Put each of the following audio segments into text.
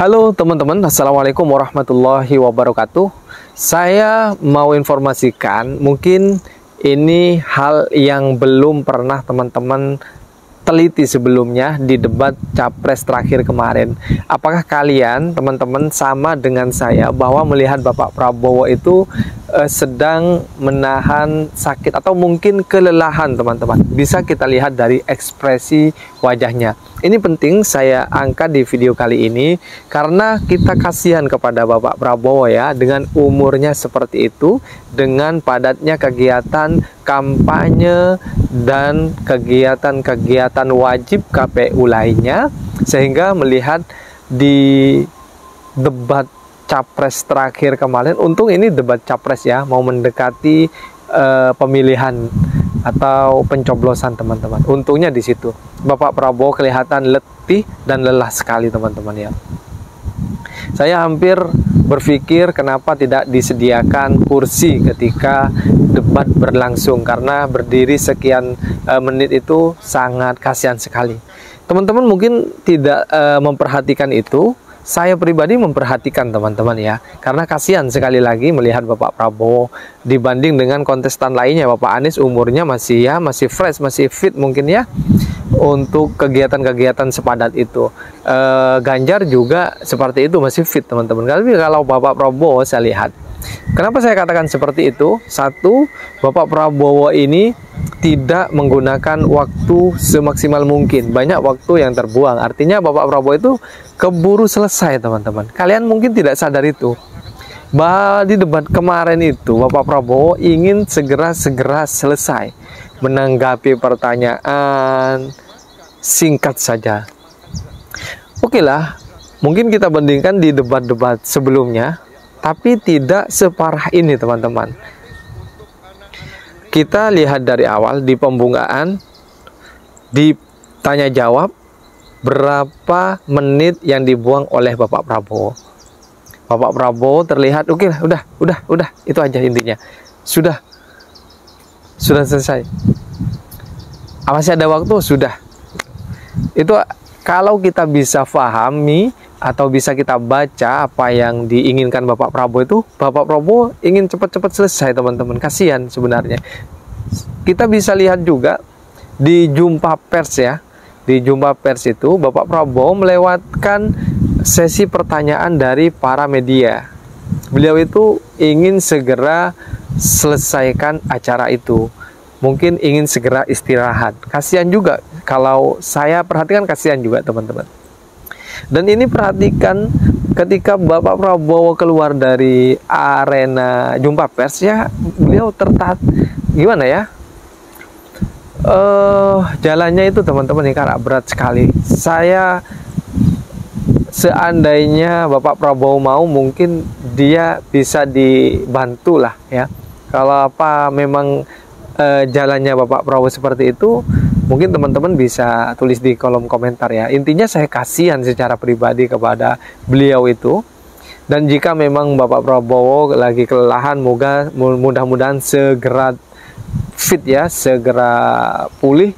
Halo teman-teman, Assalamualaikum warahmatullahi wabarakatuh. Saya mau informasikan, mungkin ini hal yang belum pernah teman-teman teliti sebelumnya di debat capres terakhir kemarin. Apakah kalian teman-teman sama dengan saya bahwa melihat Bapak Prabowo itu sedang menahan sakit atau mungkin kelelahan, teman-teman? Bisa kita lihat dari ekspresi wajahnya. Ini penting saya angkat di video kali ini karena kita kasihan kepada Bapak Prabowo ya, dengan umurnya seperti itu, dengan padatnya kegiatan kampanye dan kegiatan-kegiatan wajib KPU lainnya, sehingga melihat di debat capres terakhir kemarin, untung ini debat capres ya, mau mendekati pemilihan atau pencoblosan, teman-teman. Untungnya di situ Bapak Prabowo kelihatan letih dan lelah sekali, teman-teman ya. Saya hampir berpikir kenapa tidak disediakan kursi ketika debat berlangsung, karena berdiri sekian menit itu sangat kasihan sekali. Teman-teman mungkin tidak memperhatikan itu. Saya pribadi memperhatikan, teman-teman ya, karena kasihan sekali lagi melihat Bapak Prabowo dibanding dengan kontestan lainnya. Bapak Anies umurnya masih fresh, masih fit mungkin ya untuk kegiatan-kegiatan sepadat itu. Ganjar juga seperti itu, masih fit, teman-teman. Tapi kalau Bapak Prabowo saya lihat, kenapa saya katakan seperti itu? Satu, Bapak Prabowo ini tidak menggunakan waktu semaksimal mungkin. Banyak waktu yang terbuang. Artinya Bapak Prabowo itu keburu selesai, teman-teman. Kalian mungkin tidak sadar itu. Bahwa di debat kemarin itu Bapak Prabowo ingin segera selesai menanggapi pertanyaan, singkat saja. Oke lah, mungkin kita bandingkan di debat-debat sebelumnya, tapi tidak separah ini, teman-teman. Kita lihat dari awal di pembukaan, di tanya jawab, berapa menit yang dibuang oleh Bapak Prabowo. Bapak Prabowo terlihat oke, udah, itu aja intinya. Sudah selesai. Masih ada waktu, sudah. Itu kalau kita bisa pahami atau bisa kita baca apa yang diinginkan Bapak Prabowo itu, Bapak Prabowo ingin cepat-cepat selesai, teman-teman. Kasihan sebenarnya. Kita bisa lihat juga di jumpa pers ya. Di jumpa pers itu Bapak Prabowo melewatkan sesi pertanyaan dari para media. Beliau itu ingin segera selesaikan acara itu. Mungkin ingin segera istirahat. Kasihan juga, kalau saya perhatikan kasihan juga, teman-teman. Dan ini perhatikan ketika Bapak Prabowo keluar dari arena jumpa pers ya, beliau gimana ya? Jalannya itu, teman-teman, ini karena berat sekali. Saya seandainya Bapak Prabowo mau, mungkin dia bisa dibantu lah ya. Kalau memang jalannya Bapak Prabowo seperti itu, mungkin teman-teman bisa tulis di kolom komentar ya. Intinya saya kasihan secara pribadi kepada beliau itu. Dan jika memang Bapak Prabowo lagi kelelahan, mudah-mudahan segera fit ya, segera pulih,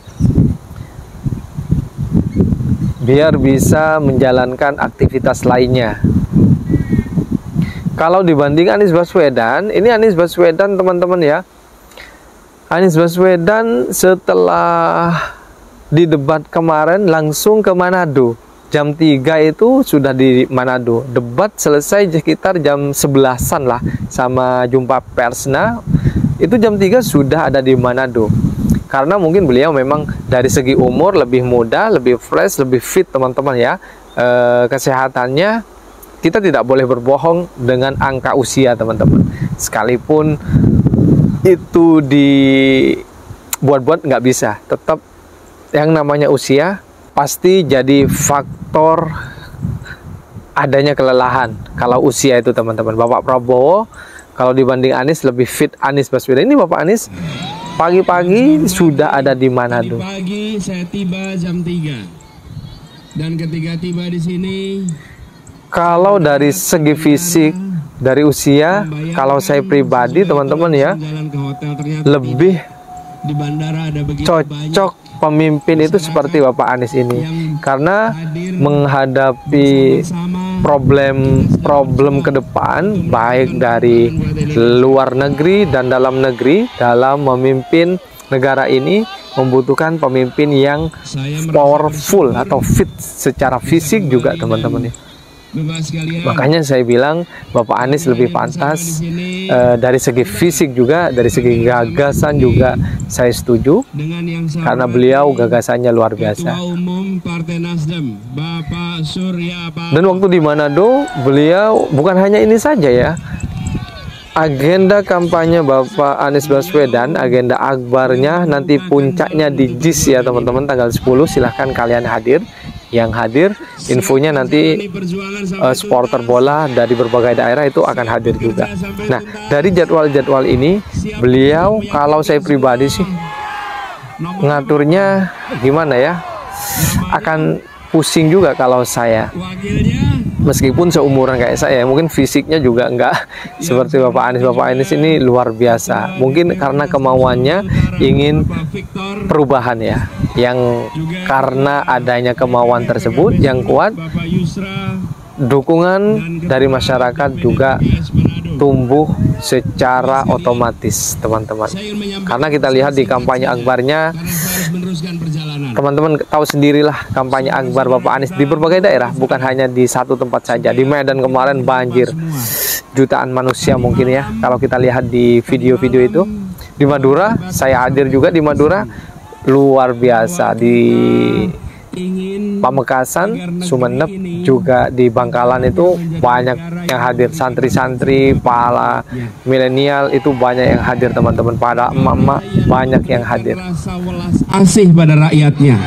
biar bisa menjalankan aktivitas lainnya. Kalau dibanding Anies Baswedan, ini Anies Baswedan, teman-teman ya. Anies Baswedan setelah di debat kemarin langsung ke Manado. Jam 3 itu sudah di Manado. Debat selesai sekitar jam 11-an lah sama jumpa pers. Nah, itu jam 3 sudah ada di Manado. Karena mungkin beliau memang dari segi umur lebih muda, lebih fresh, lebih fit, teman-teman ya. Kesehatannya kita tidak boleh berbohong dengan angka usia, teman-teman. Sekalipun itu dibuat-buat nggak bisa, tetap yang namanya usia pasti jadi faktor adanya kelelahan kalau usia itu, teman-teman. Bapak Prabowo kalau dibanding Anies lebih fit. Anies Baswedan ini, Bapak Anies pagi-pagi sudah ada di Manado. Pagi saya tiba jam 3 dan ketika tiba di sini, kalau dari segi fisik, dari usia, kalau saya pribadi, teman-teman ya, lebih di bandara ada cocok pemimpin itu seperti Bapak Anies ini, karena menghadapi problem ke depan baik dari luar negeri dan dalam negeri, dalam memimpin negara ini membutuhkan pemimpin yang powerful atau fit secara fisik juga teman-teman ya. Makanya saya bilang Bapak Anies lebih pantas dari segi fisik juga, dari segi gagasan juga saya setuju, karena beliau gagasannya luar biasa. Dan waktu di Manado beliau bukan hanya ini saja ya, agenda kampanye Bapak Anies Baswedan, agenda akbarnya nanti puncaknya di JIS ya teman-teman, tanggal 10. Silahkan kalian hadir. Yang hadir infonya nanti supporter bola dari berbagai daerah itu akan hadir juga. Nah, dari jadwal-jadwal ini beliau, kalau saya pribadi sih ngaturnya gimana ya, akan pusing juga kalau saya, meskipun seumuran kayak saya, mungkin fisiknya juga enggak seperti Bapak Anies. Bapak Anies ini luar biasa, mungkin karena kemauannya ingin perubahan ya, yang karena adanya kemauan tersebut yang kuat, dukungan dari masyarakat juga tumbuh secara otomatis teman-teman. Karena kita lihat di kampanye akbarnya, teman-teman tahu sendirilah kampanye akbar Bapak Anies di berbagai daerah, bukan hanya di satu tempat saja. Di Medan kemarin banjir, jutaan manusia mungkin ya kalau kita lihat di video-video itu. Di Madura, saya hadir juga di Madura, luar biasa. Di Pamekasan, Sumeneb, juga di Bangkalan itu banyak yang hadir, santri-santri, para milenial itu banyak yang hadir teman-teman, pada emak-emak banyak yang hadir. Asih pada rakyatnya,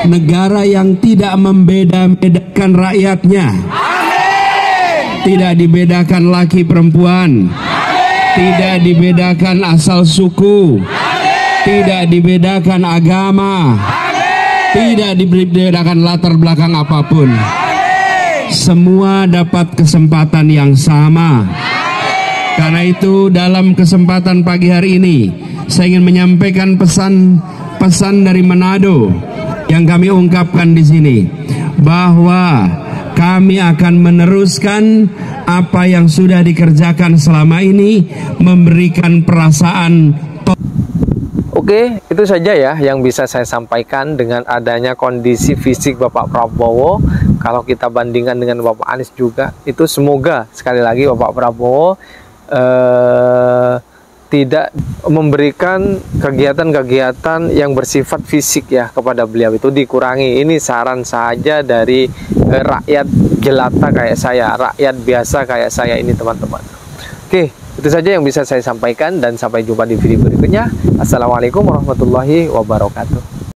negara yang tidak membeda-bedakan rakyatnya, tidak dibedakan laki perempuan, tidak dibedakan asal suku, tidak dibedakan agama, tidak dibedakan latar belakang apapun. Semua dapat kesempatan yang sama. Karena itu dalam kesempatan pagi hari ini saya ingin menyampaikan pesan dari Manado yang kami ungkapkan di sini, bahwa kami akan meneruskan apa yang sudah dikerjakan selama ini, memberikan perasaan. Oke, itu saja ya yang bisa saya sampaikan dengan adanya kondisi fisik Bapak Prabowo. Kalau kita bandingkan dengan Bapak Anies juga, itu semoga sekali lagi Bapak Prabowo tidak memberikan kegiatan-kegiatan yang bersifat fisik ya kepada beliau, itu dikurangi. Ini saran saja dari rakyat jelata kayak saya, rakyat biasa kayak saya ini teman-teman. Oke, itu saja yang bisa saya sampaikan dan sampai jumpa di video berikutnya. Assalamualaikum warahmatullahi wabarakatuh.